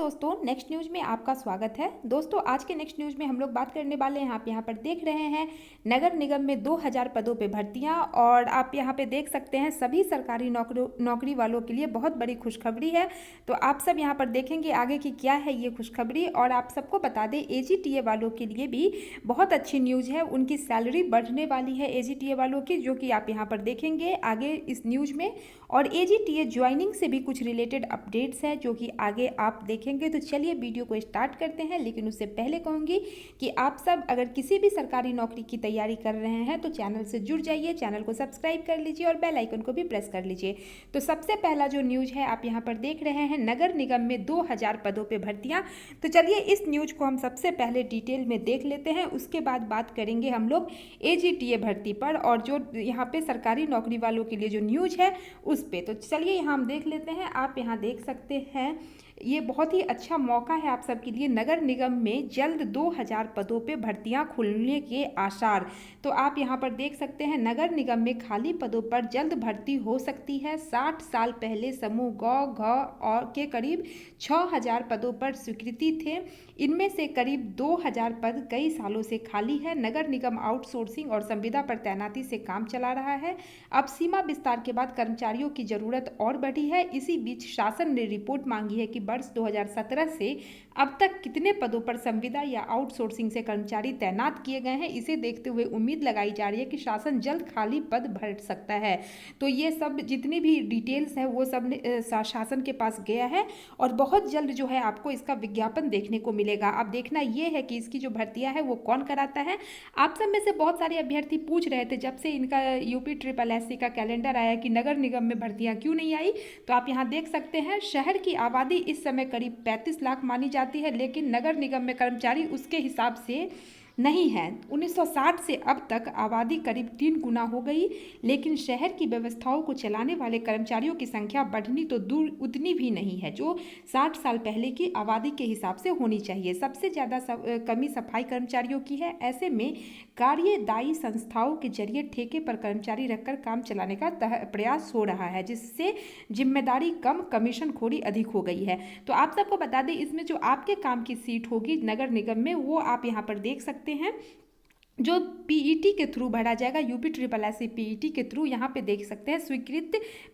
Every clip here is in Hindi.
दोस्तों, नेक्स्ट न्यूज़ में आपका स्वागत है। दोस्तों, आज के नेक्स्ट न्यूज़ में हम लोग बात करने वाले हैं। आप यहाँ पर देख रहे हैं नगर निगम में 2000 पदों पे भर्तियाँ, और आप यहाँ पे देख सकते हैं सभी सरकारी नौकरी वालों के लिए बहुत बड़ी खुशखबरी है। तो आप सब यहाँ पर देखेंगे आगे की क्या है ये खुशखबरी। और आप सबको बता दें, एजीटीए वालों के लिए भी बहुत अच्छी न्यूज़ है। उनकी सैलरी बढ़ने वाली है एजीटीए वालों की, जो कि आप यहाँ पर देखेंगे आगे इस न्यूज़ में। और एजीटीए ज्वाइनिंग से भी कुछ रिलेटेड अपडेट्स है जो कि आगे आप देखेंगे। तो चलिए वीडियो को स्टार्ट करते हैं, लेकिन उससे पहले कहूँगी कि आप सब अगर किसी भी सरकारी नौकरी की तैयारी कर रहे हैं तो चैनल से जुड़ जाइए, चैनल को सब्सक्राइब कर लीजिए और बेल आइकन को भी प्रेस कर लीजिए। तो सबसे पहला जो न्यूज़ है आप यहाँ पर देख रहे हैं, नगर निगम में 2000 पदों पर भर्तियाँ। तो चलिए इस न्यूज़ को हम सबसे पहले डिटेल में देख लेते हैं, उसके बाद बात करेंगे हम लोग एजीटीए भर्ती पर और जो यहाँ पे सरकारी नौकरी वालों के लिए जो न्यूज़ है उस पे। तो चलिए यहाँ हम देख लेते हैं। आप यहाँ देख सकते हैं ये बहुत ही अच्छा मौका है आप सबके लिए। नगर निगम में जल्द 2000 पदों पे भर्तियां खुलने के आसार। तो आप यहाँ पर देख सकते हैं नगर निगम में खाली पदों पर जल्द भर्ती हो सकती है। 60 साल पहले समूह ग घ और के करीब 6000 पदों पर स्वीकृति थे। इनमें से करीब 2000 पद कई सालों से खाली है। नगर निगम आउटसोर्सिंग और संविदा पर तैनाती से काम चला रहा है। अब सीमा विस्तार के बाद कर्मचारियों की जरूरत और बढ़ी है। इसी बीच शासन ने रिपोर्ट मांगी है कि वर्ष 2017 से अब तक कितने पदों पर संविदा या आउटसोर्सिंग से कर्मचारी तैनात किए गए हैं। इसे देखते हुए उम्मीद लगाई जा रही है कि शासन जल्द खाली पद भर सकता है। तो ये सब जितनी भी डिटेल्स है वो सब शासन के पास गया है और बहुत जल्द जो है आपको इसका विज्ञापन देखने को मिलेगा। अब देखना ये है कि इसकी जो भर्तियां है वो कौन कराता है। आप सब में से बहुत सारे अभ्यर्थी पूछ रहे थे जब से इनका यूपी SSSC का कैलेंडर आया कि नगर निगम में भर्तियां क्यों नहीं आई। तो आप यहाँ देख सकते हैं शहर की आबादी इस समय करीब 35 लाख मानी जाती है, लेकिन नगर निगम में कर्मचारी उसके हिसाब से नहीं है। 1960 से अब तक आबादी करीब 3 गुना हो गई, लेकिन शहर की व्यवस्थाओं को चलाने वाले कर्मचारियों की संख्या बढ़नी तो दूर उतनी भी नहीं है जो 60 साल पहले की आबादी के हिसाब से होनी चाहिए। सबसे ज़्यादा कमी सफाई कर्मचारियों की है। ऐसे में कार्यदायी संस्थाओं के जरिए ठेके पर कर्मचारी रखकर काम चलाने का प्रयास हो रहा है, जिससे जिम्मेदारी कम, कमीशन खोरी अधिक हो गई है। तो आप सबको बता दें, इसमें जो आपके काम की सीट होगी नगर निगम में वो आप यहाँ पर देख सकते हैं, जो पीईटी के थ्रू भरा जाएगा। यूपी SSSC पीईटी के थ्रू यहाँ पे देख सकते हैं स्वीकृत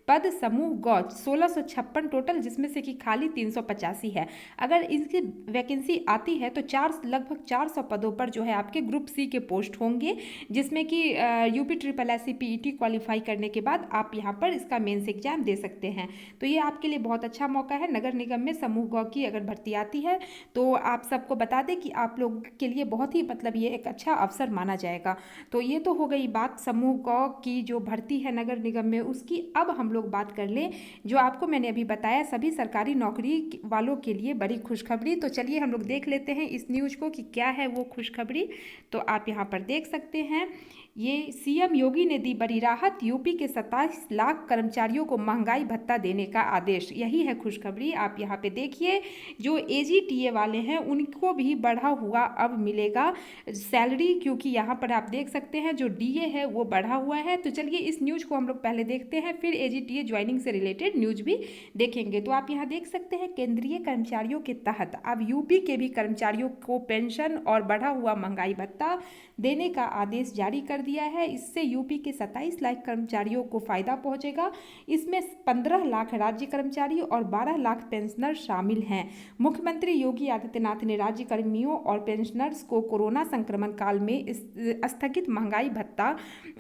पद समूह ग 1656 टोटल, जिसमें से कि खाली 385 है। अगर इसकी वैकेंसी आती है तो लगभग 400 पदों पर जो है आपके ग्रुप सी के पोस्ट होंगे, जिसमें कि यूपी SSSC पीईटी क्वालिफाई करने के बाद आप यहाँ पर इसका मेंस एग्जाम दे सकते हैं। तो ये आपके लिए बहुत अच्छा मौका है। नगर निगम में समूह ग की अगर भर्ती आती है तो आप सबको बता दें कि आप लोग के लिए बहुत ही ये एक अच्छा अवसर माना जाएगा। तो ये तो हो गई बात समूह क की जो भर्ती है नगर निगम में उसकी। अब हम लोग बात कर लें जो आपको मैंने अभी बताया सभी सरकारी नौकरी वालों के लिए बड़ी खुशखबरी। तो चलिए हम लोग देख लेते हैं इस न्यूज़ को कि क्या है वो खुशखबरी। तो आप यहाँ पर देख सकते हैं, ये सीएम योगी ने दी बड़ी राहत, यूपी के 27 लाख कर्मचारियों को महंगाई भत्ता देने का आदेश। यही है खुशखबरी। आप यहाँ पे देखिए जो एजीटीए वाले हैं उनको भी बढ़ा हुआ अब मिलेगा सैलरी, क्योंकि यहाँ पर आप देख सकते हैं जो डीए है वो बढ़ा हुआ है। तो चलिए इस न्यूज़ को हम लोग पहले देखते हैं, फिर एजीटीए ज्वाइनिंग से रिलेटेड न्यूज़ भी देखेंगे। तो आप यहाँ देख सकते हैं केंद्रीय कर्मचारियों के तहत अब यूपी के भी कर्मचारियों को पेंशन और बढ़ा हुआ महंगाई भत्ता देने का आदेश जारी कर दिया है। इससे यूपी के 27 लाख कर्मचारियों को फायदा पहुंचेगा। इसमें 15 लाख राज्य कर्मचारी और 12 लाख पेंशनर शामिल हैं। मुख्यमंत्री योगी आदित्यनाथ ने राज्य कर्मियों और पेंशनर्स को कोरोना संक्रमण काल में स्थगित महंगाई भत्ता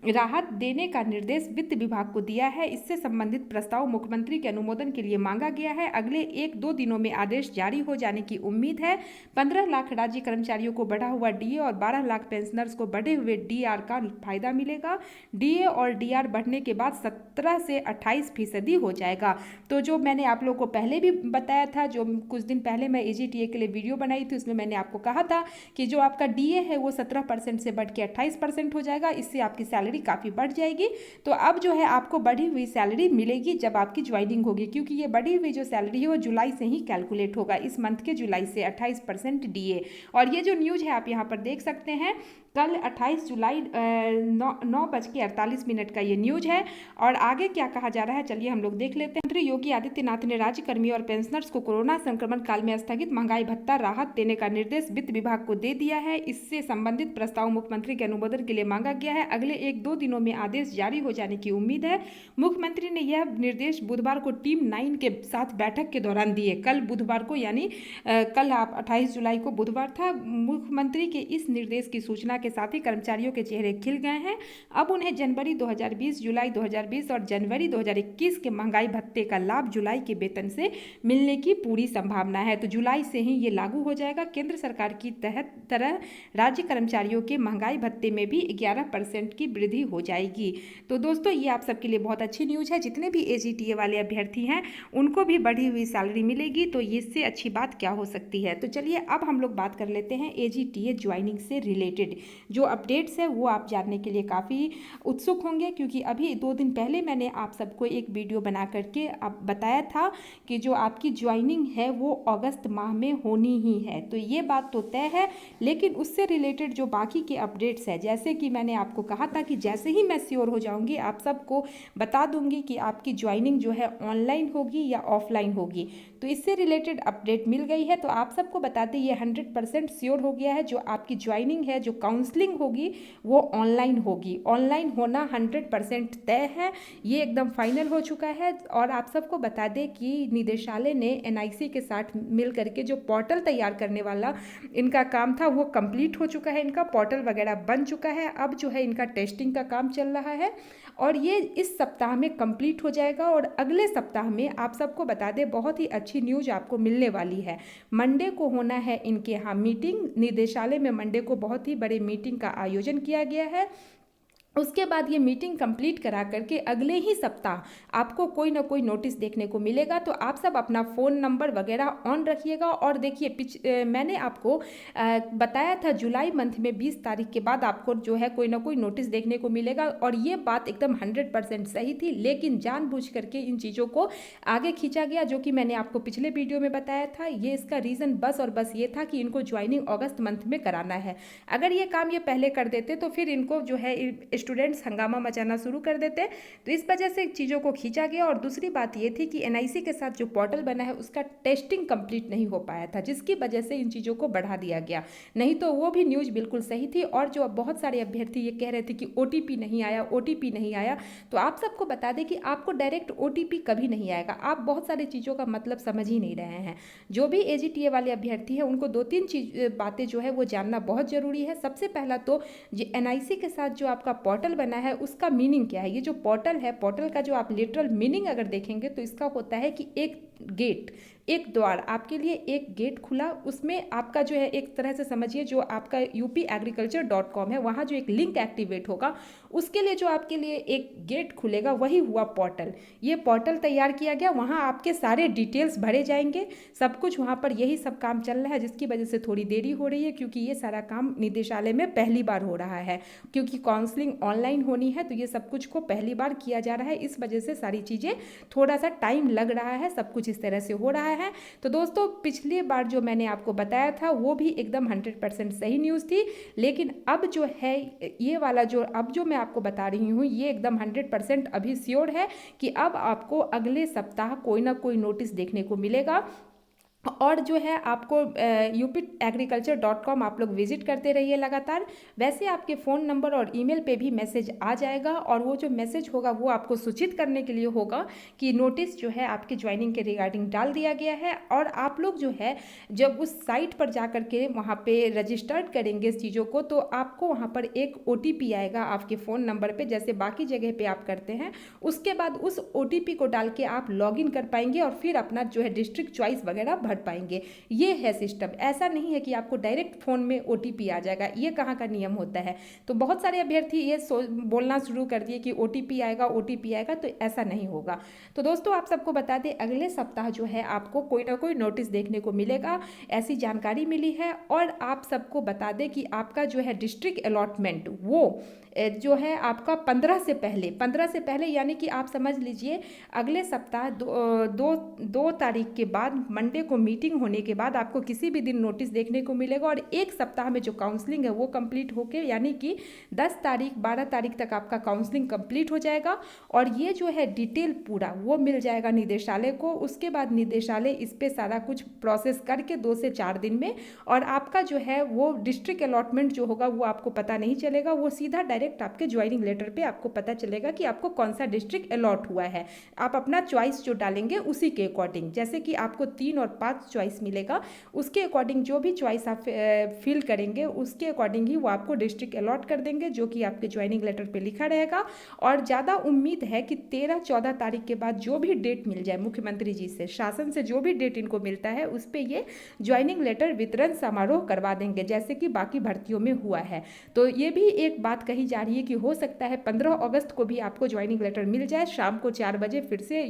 राहत देने का निर्देश वित्त विभाग को दिया है। इससे संबंधित प्रस्ताव मुख्यमंत्री के अनुमोदन के लिए मांगा गया है। अगले 1-2 दिनों में आदेश जारी हो जाने की उम्मीद है। 15 लाख राज्य कर्मचारियों को बढ़ा हुआ डीए और 12 लाख पेंशनर्स को बढ़े हुए डीआर का फायदा मिलेगा। डीए और डीआर बढ़ने के बाद 17 से 28% हो जाएगा। तो जो मैंने आप लोगों को पहले भी बताया था, जो कुछ दिन पहले मैं एजीटीए के लिए वीडियो बनाई थी उसमें मैंने आपको कहा था कि जो आपका डीए है वो 17% 17% से बढ़ के 28% हो जाएगा। इससे आपकी सैलरी काफ़ी बढ़ जाएगी। तो अब जो है आपको बढ़ी हुई सैलरी मिलेगी जब आपकी ज्वाइनिंग होगी, क्योंकि ये बढ़ी हुई जो सैलरी है वो जुलाई से ही कैलकुलेट होगा, इस मंथ के जुलाई से 28% DA। और ये जो न्यूज़ है आप यहाँ पर देख सकते हैं, कल 28 जुलाई 9:48 का ये न्यूज है। और आगे क्या कहा जा रहा है चलिए हम लोग देख लेते हैं। मुख्यमंत्री योगी आदित्यनाथ ने राज्य कर्मियों और पेंशनर्स को कोरोना संक्रमण काल में स्थगित महंगाई भत्ता राहत देने का निर्देश वित्त विभाग को दे दिया है। इससे संबंधित प्रस्ताव मुख्यमंत्री के अनुमोदन के लिए मांगा गया है। अगले 1-2 दिनों में आदेश जारी हो जाने की उम्मीद है। मुख्यमंत्री ने यह निर्देश बुधवार को टीम 9 के साथ बैठक के दौरान दिए। कल बुधवार को यानी कल 28 जुलाई को बुधवार था। मुख्यमंत्री के इस निर्देश की सूचना के साथ ही कर्मचारियों के चेहरे खिल गए हैं। अब उन्हें जनवरी 2020, जुलाई 2020 और जनवरी 2021 के महंगाई भत्ते का लाभ जुलाई के वेतन से मिलने की पूरी संभावना है। तो जुलाई से ही ये लागू हो जाएगा। केंद्र सरकार की तरह राज्य कर्मचारियों के महंगाई भत्ते में भी 11% की वृद्धि हो जाएगी। तो दोस्तों ये आप सबके लिए बहुत अच्छी न्यूज़ है। जितने भी AGTA वाले अभ्यर्थी हैं उनको भी बढ़ी हुई सैलरी मिलेगी, तो इससे अच्छी बात क्या हो सकती है। तो चलिए अब हम लोग बात कर लेते हैं AGTA ज्वाइनिंग से रिलेटेड जो अपडेट्स है वो आप जानने के लिए काफ़ी उत्सुक होंगे, क्योंकि अभी 2 दिन पहले मैंने आप सबको एक वीडियो बना करके अब बताया था कि जो आपकी ज्वाइनिंग है वो अगस्त माह में होनी ही है। तो ये बात तो तय है, लेकिन उससे रिलेटेड जो बाकी के अपडेट्स है, जैसे कि मैंने आपको कहा था कि जैसे ही मैं श्योर हो जाऊंगी आप सबको बता दूंगी कि आपकी ज्वाइनिंग जो है ऑनलाइन होगी या ऑफलाइन होगी। तो इससे रिलेटेड अपडेट मिल गई है। तो आप सबको बता दें ये 100% श्योर हो गया है। जो आपकी ज्वाइनिंग है, जो काउंसलिंग होगी वो ऑनलाइन होगी। ऑनलाइन होना 100% तय है, ये एकदम फाइनल हो चुका है। और आप सबको बता दें कि निदेशालय ने NIC के साथ मिल करके जो पोर्टल तैयार करने वाला इनका काम था वो कंप्लीट हो चुका है। इनका पोर्टल वगैरह बन चुका है। अब जो है इनका टेस्टिंग का काम चल रहा है और ये इस सप्ताह में कंप्लीट हो जाएगा। और अगले सप्ताह में आप सबको बता दें बहुत ही अच्छी न्यूज़ आपको मिलने वाली है। मंडे को होना है इनके यहाँ मीटिंग। निदेशालय में मंडे को बहुत ही बड़े मीटिंग का आयोजन किया गया है। उसके बाद ये मीटिंग कंप्लीट करा करके अगले ही सप्ताह आपको कोई ना कोई नोटिस देखने को मिलेगा। तो आप सब अपना फ़ोन नंबर वगैरह ऑन रखिएगा। और देखिए मैंने आपको बताया था जुलाई मंथ में 20 तारीख के बाद आपको जो है कोई ना कोई नोटिस देखने को मिलेगा। और ये बात एकदम 100% सही थी, लेकिन जानबूझ करके इन चीज़ों को आगे खींचा गया, जो कि मैंने आपको पिछले वीडियो में बताया था। ये इसका रीज़न बस और बस ये था कि इनको ज्वाइनिंग अगस्त मंथ में कराना है। अगर ये काम ये पहले कर देते तो फिर इनको जो है स्टूडेंट्स हंगामा मचाना शुरू कर देते। तो इस वजह से चीज़ों को खींचा गया। और दूसरी बात ये थी कि NIC के साथ जो पोर्टल बना है उसका टेस्टिंग कंप्लीट नहीं हो पाया था, जिसकी वजह से इन चीज़ों को बढ़ा दिया गया। नहीं तो वो भी न्यूज़ बिल्कुल सही थी। और जो बहुत सारे अभ्यर्थी ये कह रहे थे कि OTP नहीं आया, OTP नहीं आया, तो आप सबको बता दें कि आपको डायरेक्ट OTP कभी नहीं आएगा। आप बहुत सारी चीज़ों का मतलब समझ ही नहीं रहे हैं। जो भी AGTA वाले अभ्यर्थी हैं उनको 2-3 बातें जो है वो जानना बहुत ज़रूरी है। सबसे पहला तो NIC के साथ जो आपका पोर्टल बना है उसका मीनिंग क्या है। ये जो पोर्टल है, पोर्टल का जो आप लिटरल मीनिंग अगर देखेंगे तो इसका होता है कि एक गेट, एक द्वार, आपके लिए एक गेट खुला। उसमें आपका जो है एक तरह से समझिए जो आपका upagriculture.com है वहाँ जो एक लिंक एक्टिवेट होगा उसके लिए जो आपके लिए एक गेट खुलेगा वही हुआ पोर्टल। ये पोर्टल तैयार किया गया, वहाँ आपके सारे डिटेल्स भरे जाएंगे, सब कुछ वहाँ पर यही सब काम चल रहा है, जिसकी वजह से थोड़ी देरी हो रही है, क्योंकि ये सारा काम निदेशालय में पहली बार हो रहा है। क्योंकि काउंसलिंग ऑनलाइन होनी है तो ये सब कुछ को पहली बार किया जा रहा है, इस वजह से सारी चीज़ें थोड़ा सा टाइम लग रहा है। सब कुछ इस तरह से हो रहा है। तो दोस्तों पिछली बार जो मैंने आपको बताया था वो भी एकदम 100% सही न्यूज़ थी, लेकिन अब जो है ये वाला जो अब जो मैं आपको बता रही हूँ ये एकदम 100% अभी श्योर है कि अब आपको अगले सप्ताह कोई ना कोई नोटिस देखने को मिलेगा। और जो है आपको upagriculture.com आप लोग विजिट करते रहिए लगातार। वैसे आपके फ़ोन नंबर और ईमेल पे भी मैसेज आ जाएगा, और वो जो मैसेज होगा वो आपको सूचित करने के लिए होगा कि नोटिस जो है आपके ज्वाइनिंग के रिगार्डिंग डाल दिया गया है। और आप लोग जो है जब उस साइट पर जा कर के वहाँ पे रजिस्टर्ड करेंगे इस चीज़ों को, तो आपको वहाँ पर एक OTP आएगा आपके फ़ोन नंबर पर, जैसे बाकी जगह पर आप करते हैं। उसके बाद उस OTP को डाल के आप लॉगिन कर पाएंगे और फिर अपना जो है डिस्ट्रिक्ट चॉइस वगैरह भर पाएंगे। ये है सिस्टम। ऐसा नहीं है कि आपको डायरेक्ट फ़ोन में OTP आ जाएगा, ये कहाँ का नियम होता है। तो बहुत सारे अभ्यर्थी ये बोलना शुरू कर दिए कि OTP आएगा, OTP आएगा, तो ऐसा नहीं होगा। तो दोस्तों आप सबको बता दें, अगले सप्ताह जो है आपको कोई ना कोई नोटिस देखने को मिलेगा, ऐसी जानकारी मिली है। और आप सबको बता दें कि आपका जो है डिस्ट्रिक्ट अलॉटमेंट वो जो है आपका 15 से पहले यानी कि आप समझ लीजिए अगले सप्ताह 2 तारीख के बाद, मंडे को मीटिंग होने के बाद आपको किसी भी दिन नोटिस देखने को मिलेगा। और एक सप्ताह में जो काउंसलिंग है वो कंप्लीट होके, यानी कि 10 तारीख 12 तारीख तक आपका काउंसलिंग कंप्लीट हो जाएगा। और ये जो है डिटेल पूरा वो मिल जाएगा निदेशालय को। उसके बाद निदेशालय इस पर सारा कुछ प्रोसेस करके 2 से 4 दिन में, और आपका जो है वो डिस्ट्रिक्ट अलॉटमेंट जो होगा वो आपको पता नहीं चलेगा, वो सीधा डायरेक्ट आपके ज्वाइनिंग लेटर पे आपको पता चलेगा कि आपको कौन सा डिस्ट्रिक्ट अलॉट हुआ है। आप अपना चॉइस जो डालेंगे उसी के अकॉर्डिंग, जैसे कि आपको 3 और 5 चॉइस मिलेगा, उसके अकॉर्डिंग जो भी चॉइस आप फिल करेंगे उसके अकॉर्डिंग ही वो आपको डिस्ट्रिक्ट अलॉट कर देंगे, जो कि आपके ज्वाइनिंग लेटर पे लिखा रहेगा। और ज़्यादा उम्मीद है कि 13-14 तारीख के बाद जो भी डेट मिल जाए मुख्यमंत्री जी से, शासन से जो भी डेट इनको मिलता है उस पर ये ज्वाइनिंग लेटर वितरण समारोह करवा देंगे, जैसे कि बाकी भर्तियों में हुआ है। तो ये भी एक बात कही जा रही है कि हो सकता है 15 अगस्त को भी आपको ज्वाइनिंग लेटर मिल जाए, शाम को 4 बजे फिर से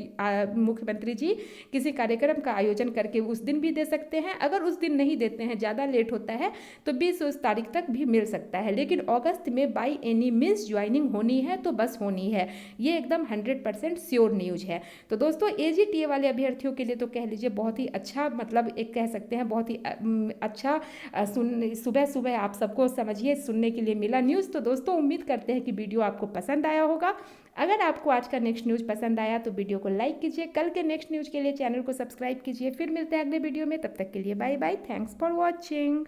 मुख्यमंत्री जी किसी कार्यक्रम का आयोजन करके उस दिन भी दे सकते हैं। अगर उस दिन नहीं देते हैं, ज़्यादा लेट होता है, तो 20 तारीख तक भी मिल सकता है। लेकिन अगस्त में बाई एनी मीन्स ज्वाइनिंग होनी है तो बस होनी है, ये एकदम 100% श्योर न्यूज है। तो दोस्तों AGTA वाले अभ्यर्थियों के लिए तो कह लीजिए बहुत ही अच्छा, मतलब एक कह सकते हैं बहुत ही अच्छा सुबह सुबह आप सबको समझिए सुनने के लिए मिला न्यूज़। तो दोस्तों उम्मीद करते हैं कि वीडियो आपको पसंद आया होगा। अगर आपको आज का नेक्स्ट न्यूज़ पसंद आया तो वीडियो को लाइक कीजिए, कल के नेक्स्ट न्यूज़ के लिए चैनल को सब्सक्राइब कीजिए। फिर मिलते हैं अगले वीडियो में, तब तक के लिए bye bye, thanks for watching.